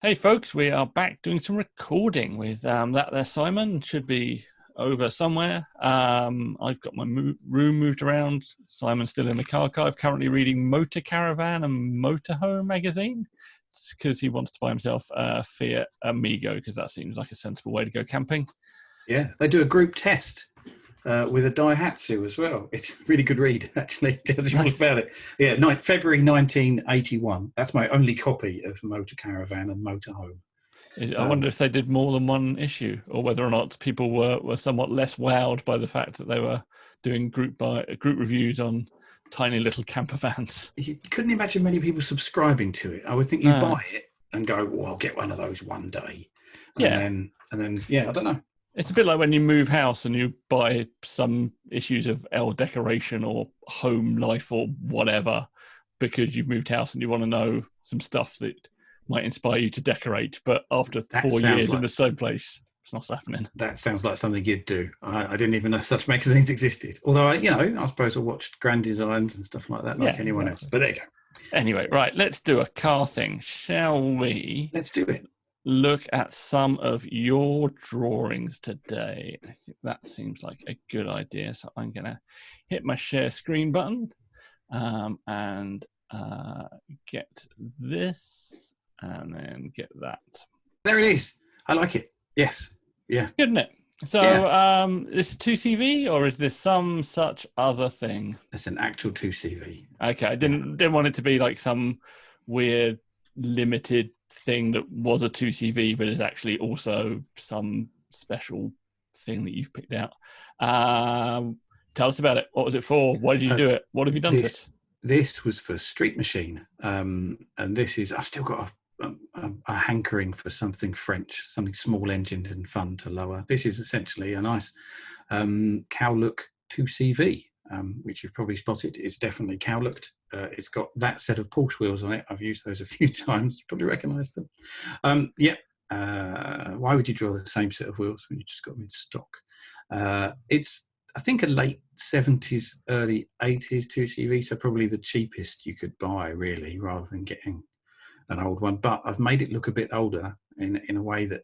Hey folks, we are back doing some recording with that there Simon. Should be over somewhere. I've got my room moved around. Simon's still in the car archive, currently reading Motor Caravan and Motorhome magazine because he wants to buy himself a Fiat Amigo because that seems like a sensible way to go camping. Yeah, they do a group test with a Daihatsu as well. It's a really good read, actually. It tells you all about it. Yeah, February 1981. That's my only copy of Motor Caravan and Motorhome. I wonder if they did more than one issue, or whether or not people were somewhat less wowed by the fact that they were doing group reviews on tiny little camper vans. You couldn't imagine many people subscribing to it. I would think you buy it and go, "Well, I'll get one of those one day," and then, I don't know. It's a bit like when you move house and you buy some issues of Elle Decoration or Home Life or whatever because you've moved house and you want to know some stuff that might inspire you to decorate. But after 4 years in the same place, it's not happening. That sounds like something you'd do. I didn't even know such magazines existed. Although, I suppose I watched Grand Designs and stuff like that like anyone else. But there you go. Anyway, right, let's do a car thing, shall we? Let's do it. Look at some of your drawings today. I think that seems like a good idea. So I'm going to hit my share screen button and get this and then get that. There it is. I like it. Yes. Yeah. It's good, isn't it? So this is 2CV or is this some such other thing? It's an actual 2CV. Okay. I didn't want it to be like some weird limited thing that was a 2CV but is actually also some special thing that you've picked out. Tell us about it. What was it for? Why did you do it? What have you done to it? This was for Street Machine, and this is, I've still got a hankering for something French, something small engined and fun to lower. This is essentially a nice cowlook 2CV, which you've probably spotted. It's definitely cowlooked. It's got that set of Porsche wheels on it. I've used those a few times. You probably recognise them. Why would you draw the same set of wheels when you just got them in stock? It's, I think, a late 70s, early 80s 2CV, so probably the cheapest you could buy, really, rather than getting an old one. But I've made it look a bit older in a way that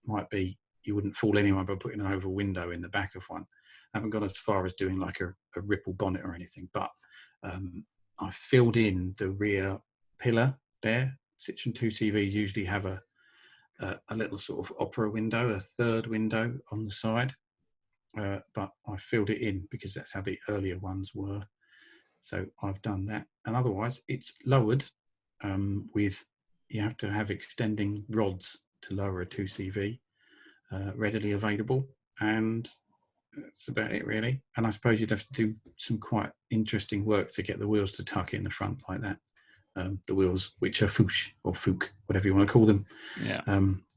might be, you wouldn't fool anyone by putting an oval window in the back of one. I haven't gone as far as doing like a ripple bonnet or anything, but I filled in the rear pillar there. Citroen 2CVs usually have a little sort of opera window, a third window on the side. But I filled it in because that's how the earlier ones were. So I've done that. And otherwise, it's lowered you have to have extending rods to lower a 2CV readily available. And that's about it, really. And I suppose you'd have to do some quite interesting work to get the wheels to tuck in the front like that. The wheels, which are Fouche or Fouque, whatever you want to call them,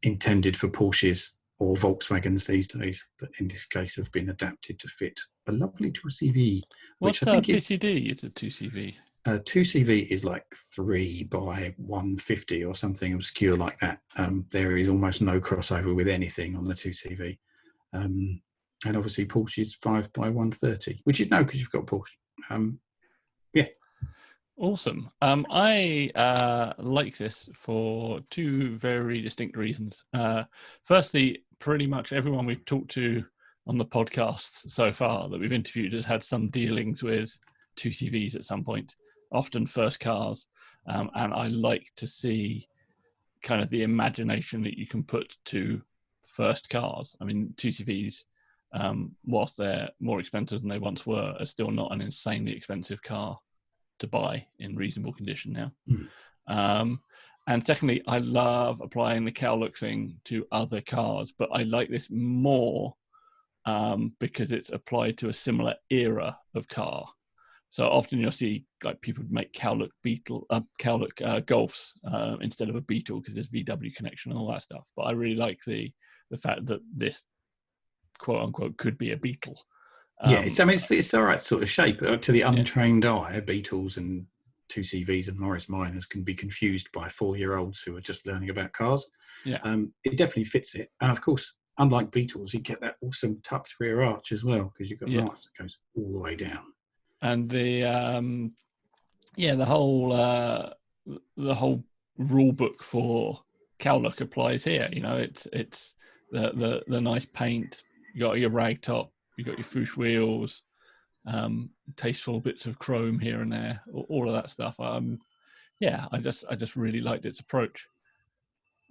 intended for Porsches or Volkswagens these days, but in this case have been adapted to fit a lovely 2CV. Which I think PCD is a 2CV. 2CV is like 3 by 150 or something obscure like that. There is almost no crossover with anything on the 2CV. And obviously Porsche is 5 by 130, which you'd know because you've got Porsche. Awesome. I like this for two very distinct reasons. Firstly, pretty much everyone we've talked to on the podcasts so far that we've interviewed has had some dealings with 2CVs at some point, often first cars. And I like to see kind of the imagination that you can put to first cars. I mean, 2CVs, whilst they're more expensive than they once were, are still not an insanely expensive car to buy in reasonable condition now. And secondly, I love applying the cowlook thing to other cars, but I like this more because it's applied to a similar era of car. So often you'll see like people make cowlook Golfs instead of a Beetle because there's VW connection and all that stuff. But I really like the fact that this quote unquote could be a Beetle. It's the right sort of shape. To the untrained eye, Beetles and 2CVs and Morris Minors can be confused by 4-year-olds who are just learning about cars. It definitely fits it. And of course, unlike Beetles, you get that awesome tucked rear arch as well because you've got an arch that goes all the way down. And the whole rule book for cowl look applies here. You know, it's the nice paint. You got your rag top. You got your Fouche wheels. Tasteful bits of chrome here and there. All of that stuff. Yeah, I just really liked its approach,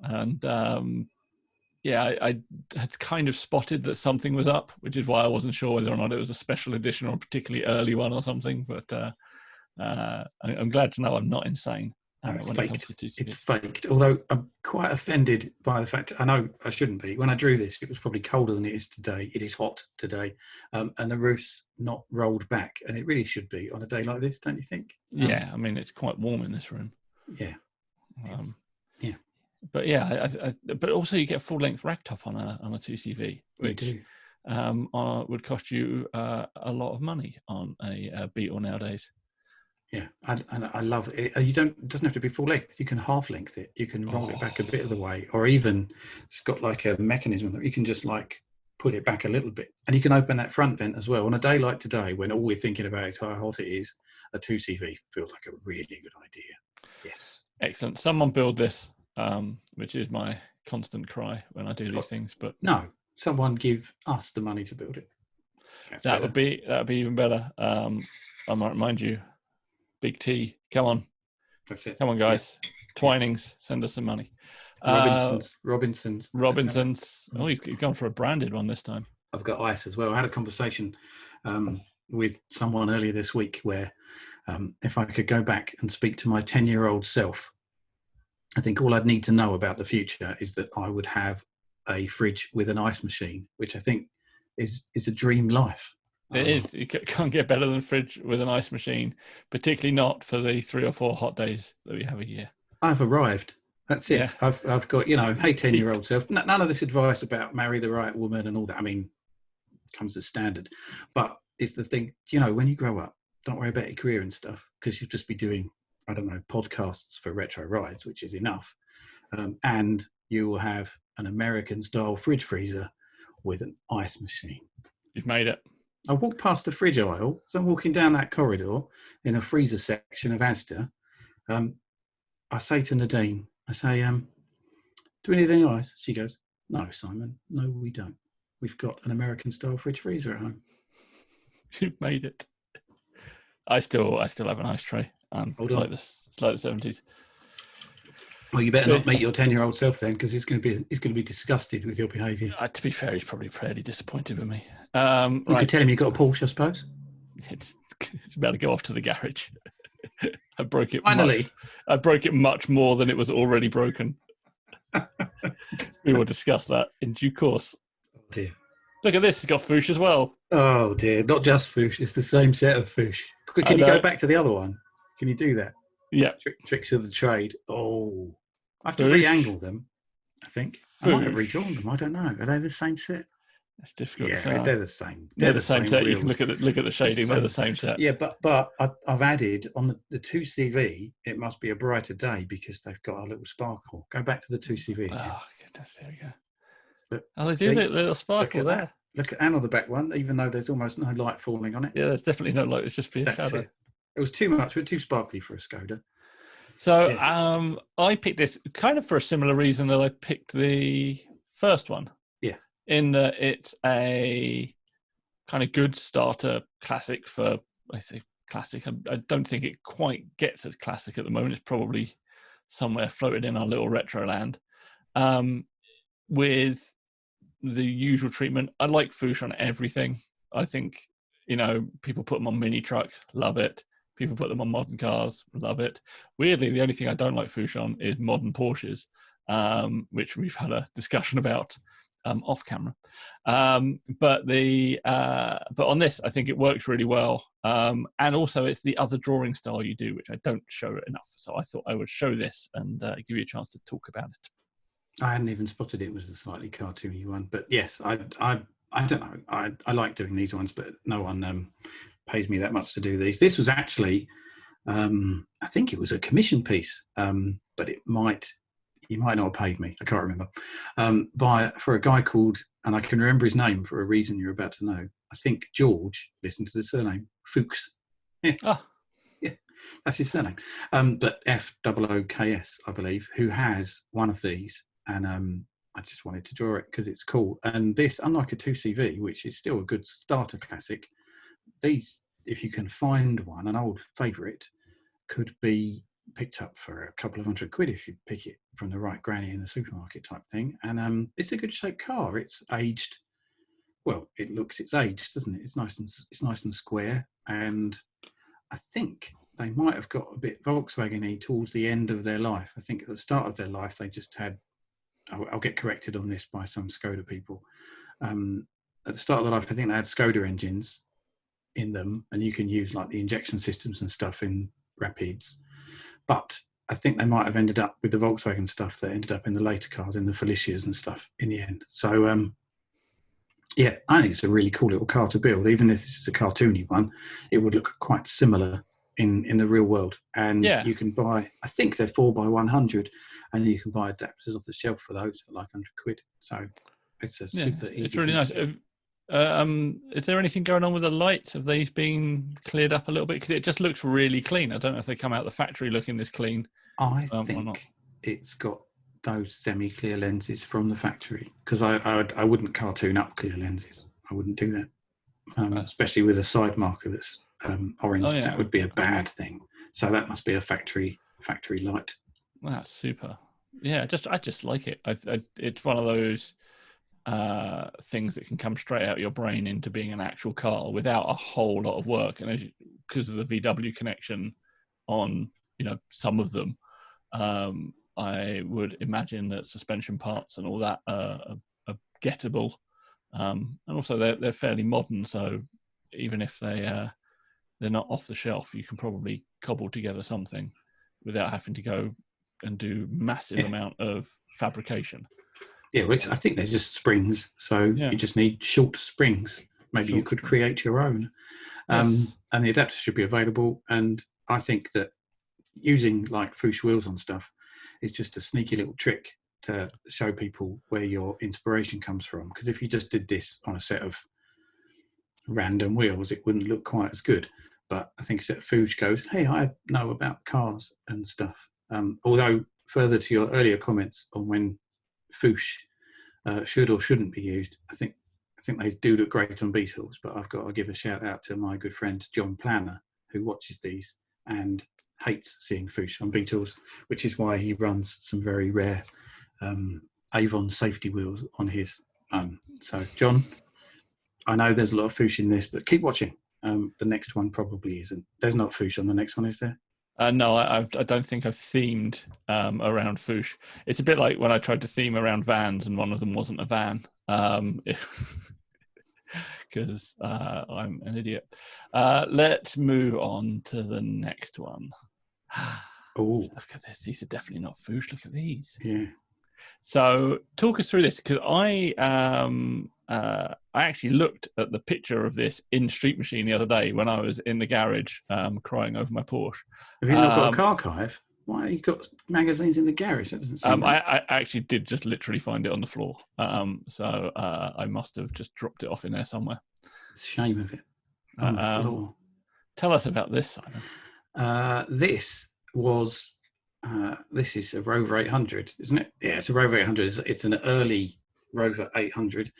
and I had kind of spotted that something was up, which is why I wasn't sure whether or not it was a special edition or a particularly early one or something. But I'm glad to know I'm not insane No, it's when faked. it comes to TCVs. It's faked. Although I'm quite offended by the fact, I know I shouldn't be. When I drew this, it was probably colder than it is today. It is hot today, and the roof's not rolled back, and it really should be on a day like this, don't you think? Yeah, I mean, it's quite warm in this room. Yeah. Yeah. But yeah, but also you get a full length rack top on a 2CV, which would cost you a lot of money on a Beetle nowadays. Yeah, and I love it. It doesn't have to be full length. You can half length it. You can roll it back a bit of the way, or even it's got like a mechanism that you can just like put it back a little bit, and you can open that front vent as well. On a day like today, when all we're thinking about is how hot it is, a 2CV feels like a really good idea. Yes, excellent. Someone build this, which is my constant cry when I do these things. But no, someone give us the money to build it. That would be even better. I might remind you. Big T, come on. That's it. Come on, guys. Yeah. Twinings, send us some money. Robinsons. Oh, he's gone for a branded one this time. I've got ice as well. I had a conversation with someone earlier this week where if I could go back and speak to my 10-year-old self, I think all I'd need to know about the future is that I would have a fridge with an ice machine, which I think is a dream life. It is. You can't get better than a fridge with an ice machine, particularly not for the 3 or 4 hot days that we have a year. I've arrived. That's it. Yeah. I've got, hey, 10-year-old self. None of this advice about marry the right woman and all that. I mean, comes as standard. But it's the thing, when you grow up, don't worry about your career and stuff, because you'll just be doing, I don't know, podcasts for Retro Rides, which is enough. And you will have an American-style fridge freezer with an ice machine. You've made it. I walk past the fridge aisle, so I'm walking down that corridor in a freezer section of Asda. I say to Nadine, do we need any ice? She goes, no, Simon, no, we don't. We've got an American-style fridge freezer at home. You've made it. I still have an ice tray. Hold on. It's like the 70s. Well, you better not meet your 10-year-old self then, because he's going to be disgusted with your behaviour. To be fair, he's probably fairly disappointed with me. You could tell him you got a Porsche, I suppose. It's about to go off to the garage. I broke it. Finally, I broke it much more than it was already broken. We will discuss that in due course. Oh dear! Look at this; it's got Fouche as well. Oh dear! Not just Fouche; it's the same set of Fouche. Can you go back to the other one? Can you do that? Yeah. Tricks of the trade. Oh, I have to re-angle them. I think I might have redrawn them. I don't know. Are they the same set? It's difficult. Yeah, they're the same. They're the same set. Wheels. You can look at the shading. They're the same set. Yeah, but I've added on the 2CV. It must be a brighter day because they've got a little sparkle. Go back to the 2CV. Again. Oh goodness, there we go. They do the little sparkle there. Look at on the back one, even though there's almost no light falling on it. Yeah, there's definitely no light. It's just be a shadow. It was too much. It was too sparkly for a Skoda. So I picked this kind of for a similar reason that I picked the first one. Yeah. In that it's a kind of good starter classic for, I say classic. I don't think it quite gets as classic at the moment. It's probably somewhere floated in our little retro land. With the usual treatment, I like Fouche on everything. I think, people put them on mini trucks, love it. People put them on modern cars, love it. Weirdly, the only thing I don't like Fouche on is modern Porsches, which we've had a discussion about off camera. But on this, I think it works really well. And also, it's the other drawing style you do, which I don't show enough. So I thought I would show this and give you a chance to talk about it. I hadn't even spotted it was the slightly cartoony one, but yes, I don't know. I like doing these ones, but no one pays me that much to do these. This was actually, I think it was a commission piece, but he might not have paid me. I can't remember. For a guy called, and I can remember his name for a reason you're about to know. I think George. Listen to the surname, Fuchs. Yeah. Oh. Yeah. That's his surname. But FOOKS, I believe, who has one of these. And I just wanted to draw it because it's cool. And this, unlike a 2CV, which is still a good starter classic, these, if you can find one, an old favourite, could be picked up for a couple of £100 if you pick it from the right granny in the supermarket type thing. And it's a good shaped car. It's aged. Well, it looks its age, doesn't it? It's nice and square. And I think they might have got a bit Volkswagen-y towards the end of their life. I think at the start of their life, they just had, I'll get corrected on this by some Skoda people. At the start of their life, I think they had Skoda engines in them, and you can use like the injection systems and stuff in Rapids. But I think they might have ended up with the Volkswagen stuff that ended up in the later cars, in the Felicias and stuff in the end. So, yeah, I think it's a really cool little car to build. Even if it's a cartoony one, it would look quite similar in the real world. And you can buy, I think they're 4x100, and you can buy adapters off the shelf for those for like £100. So it's a super easy. It's really nice. Is there anything going on with the lights? Have these been cleared up a little bit? Because it just looks really clean. I don't know if they come out the factory looking this clean. I think it's got those semi-clear lenses from the factory, because I wouldn't cartoon up clear lenses. I wouldn't do that, especially with a side marker that's orange. Oh, yeah. That would be a bad thing. So that must be a factory light. That's super. Yeah, I just like it. It's one of those things that can come straight out of your brain into being an actual car without a whole lot of work. And because of the VW connection on some of them, I would imagine that suspension parts and all that are gettable, and also they're fairly modern. So even if they're not off the shelf, you can probably cobble together something without having to go and do massive amount of fabrication. Yeah, which I think they're just springs. So you just need short springs. Maybe you could create your own. And the adapter should be available. And I think that using like Fouche wheels on stuff is just a sneaky little trick to show people where your inspiration comes from. Because if you just did this on a set of random wheels, it wouldn't look quite as good. But I think Fouche goes, hey, I know about cars and stuff. Although further to your earlier comments on when Fouche should or shouldn't be used, I think they do look great on Beetles, but I've got to give a shout out to my good friend John Planner, who watches these and hates seeing Fouche on Beetles, which is why he runs some very rare Avon safety wheels on his. So John, I know there's a lot of Fouche in this, but keep watching. The next one probably isn't. There's not Fouche on the next one, is there? No, I don't think I've themed around Fouche. It's a bit like when I tried to theme around vans and one of them wasn't a van, because I'm an idiot. Let's move on to the next one. Oh, look at this. These are definitely not Fouche. Look at these. Yeah. So talk us through this, because I actually looked at the picture of this in Street Machine the other day when I was in the garage crying over my Porsche. Have you not got a car archive? Why have you got magazines in the garage? That doesn't seem right. I actually did just literally find it on the floor. So I must have just dropped it off in there somewhere. It's a shame of it. On the floor. Tell us about this, Simon. This is a Rover 800, isn't it? Yeah, it's a Rover 800. It's an early Rover 800,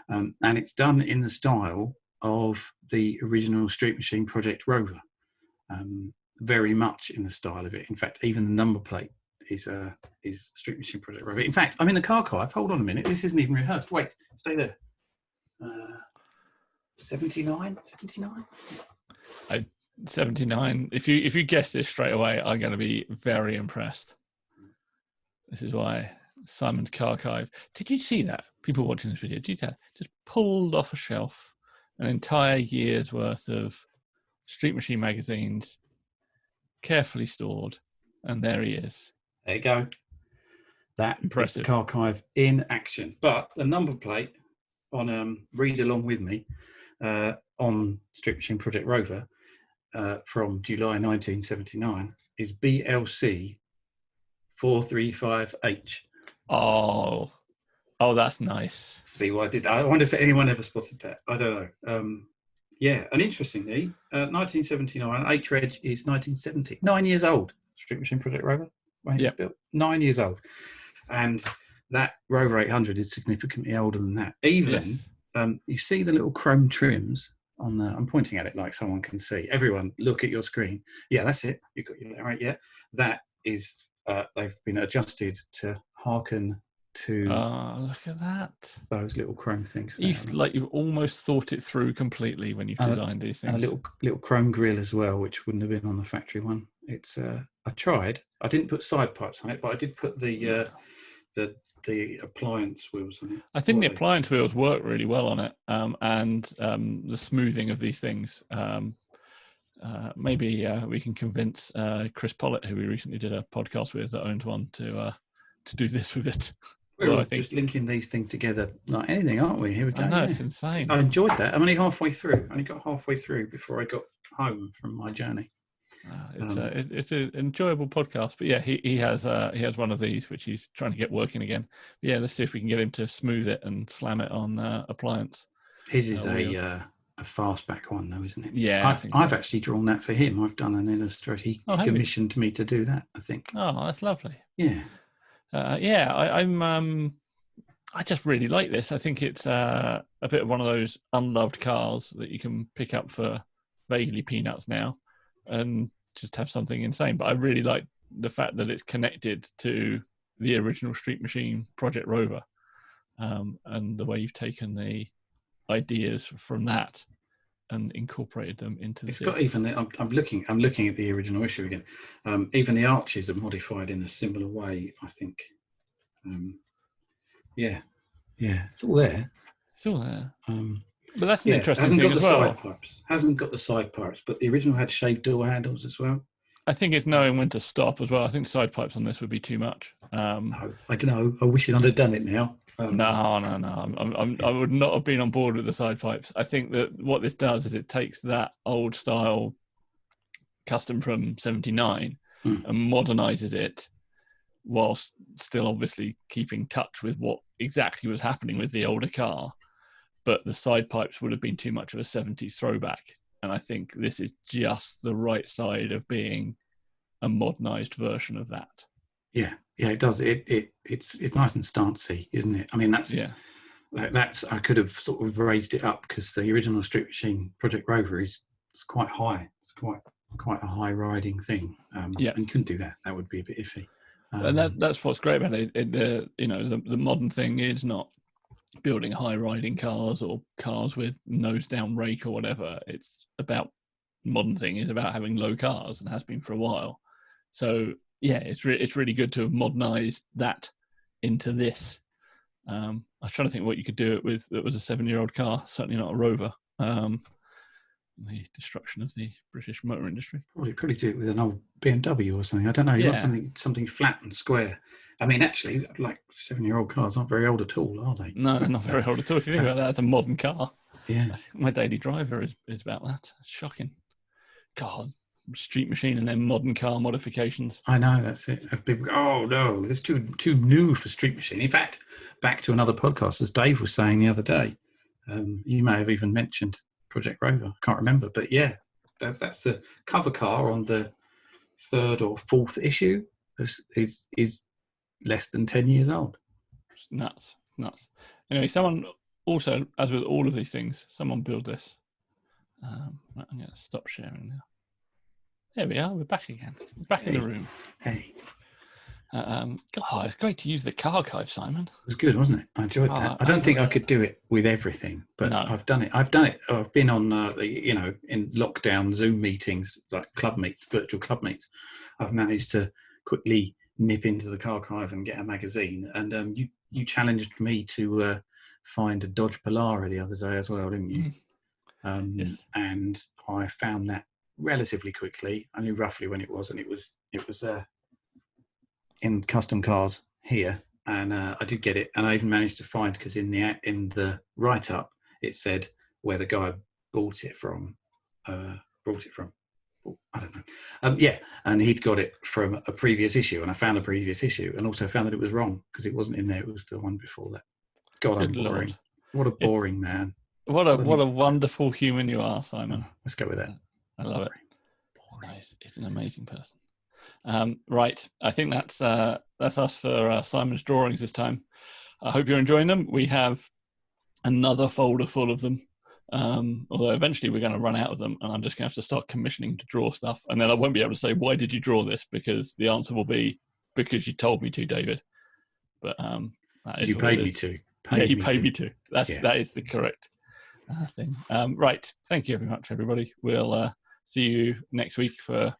and it's done in the style of the original Street Machine Project Rover. Very much in the style of it. In fact, even the number plate is Street Machine Project Rover. In fact, I'm in the car archive. Hold on a minute. This isn't even rehearsed. Wait, stay there. 79? 79. If you guess this straight away, I'm going to be very impressed. This is why Simon's car archive. Did you see that? People watching this video, did you see that? Just pulled off a shelf an entire year's worth of Street Machine magazines, carefully stored, and there he is. There you go. That is the car archive in action. But the number plate on Read Along With Me on Street Machine Project Rover from July 1979 is BLC 435H. Oh, that's nice. See what I did? I wonder if anyone ever spotted that. I don't know. Yeah, and interestingly, 1979, H-Reg is 1970. 9 years old. Street Machine Project Rover, when it was built. 9 years old. And that Rover 800 is significantly older than that. Even, you see the little chrome trims on the, I'm pointing at it like someone can see. Everyone, look at your screen. Yeah, that's it. You've got your right. Yeah, that is, they've been adjusted to hearken to look at that. those little chrome things. You've almost thought it through completely when you've designed these things. And a little chrome grille as well, which wouldn't have been on the factory one. It's I tried. I didn't put side pipes on it, but I did put the appliance wheels on it. I think the appliance wheels work really well on it, and the smoothing of these things. Maybe we can convince Chris Pollitt, who we recently did a podcast with, that owns one, to do this with it. We're all just linking these things together like anything, aren't we? Here we go. I know, it's insane. I enjoyed that. I'm only halfway through. I only got halfway through before I got home from my journey. It's an enjoyable podcast, but yeah, he has one of these which he's trying to get working again. But yeah, let's see if we can get him to smooth it and slam it on appliance. His is a fastback one, though, isn't it? Yeah, I've actually drawn that for him. I've done an illustrator. He commissioned me to do that, I think. Oh, that's lovely. Yeah. I just really like this. I think it's a bit of one of those unloved cars that you can pick up for vaguely peanuts now and just have something insane. But I really like the fact that it's connected to the original Street Machine Project Rover, and the way you've taken the ideas from that and incorporated them into this. It's got even. I'm looking at the original issue again. Even the arches are modified in a similar way, I think. Yeah, it's all there. But that's an interesting thing as well. Hasn't got the side pipes, but the original had shaved door handles as well. I think it's knowing when to stop as well. I think side pipes on this would be too much. No, I don't know. I wish I'd have done it now. No. I would not have been on board with the side pipes. I think that what this does is it takes that old style custom from 79 and modernizes it, whilst still obviously keeping touch with what exactly was happening with the older car. But the side pipes would have been too much of a 70s throwback. And I think this is just the right side of being a modernized version of that. Yeah, it does. It's nice and stancy, isn't it? I mean, that's I could have sort of raised it up because the original Street Machine Project Rover is quite high. It's quite a high riding thing. And you couldn't do that. That would be a bit iffy. And that's what's great about it. The modern thing is not building high riding cars or cars with nose down rake or whatever. It's about modern thing is about having low cars and has been for a while. So yeah, it's really good to have modernized that into this. I was trying to think what you could do it with that was a 7-year-old car, certainly not a Rover. The destruction of the British motor industry. Probably do it with an old BMW or something. I don't know. You want something flat and square. I mean, actually, like 7-year-old cars aren't very old at all, are they? No, not very old at all. If you think about that, it's a modern car. Yeah. My daily driver is about that. It's shocking. God, Street Machine and then modern car modifications. I know, that's it. People go, oh no, that's too new for Street Machine. In fact, back to another podcast, as Dave was saying the other day, you may have even mentioned Project Rover. I can't remember, but yeah, that's the cover car on the 3rd or 4th issue is less than 10 years old. It's nuts. Anyway, someone also, as with all of these things, someone build this. I'm going to stop sharing now. There we are. We're back again. We're back in the room. Hey. God, it's great to use the car archive, Simon. It was good, wasn't it? I enjoyed that. I don't think I could do it with everything, but no. I've done it. I've been on, in lockdown Zoom meetings, like club meets, virtual club meets. I've managed to quickly nip into the car archive and get a magazine. And you challenged me to find a Dodge Polara the other day as well, didn't you? Yes. And I found that relatively quickly. I knew roughly when it was, and it was in custom cars here, and I did get it, and I even managed to find, because in the write up it said where the guy bought it from. I don't know. And he'd got it from a previous issue, and I found the previous issue, and also found that it was wrong because it wasn't in there. It was the one before that. God, I'm boring. What a boring man. What a wonderful human you are, Simon. Let's go with that. I love it. Nice. He's an amazing person. Right. I think that's us for Simon's drawings this time. I hope you're enjoying them. We have another folder full of them. Although eventually we're going to run out of them, and I'm just going to have to start commissioning to draw stuff. And then I won't be able to say, why did you draw this? Because the answer will be, because you told me to, David. But that is you paid me to. You paid me to. That is the correct thing. Right. Thank you very much, everybody. We'll see you next week for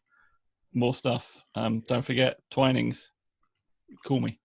more stuff. Don't forget, Twinings. Call me.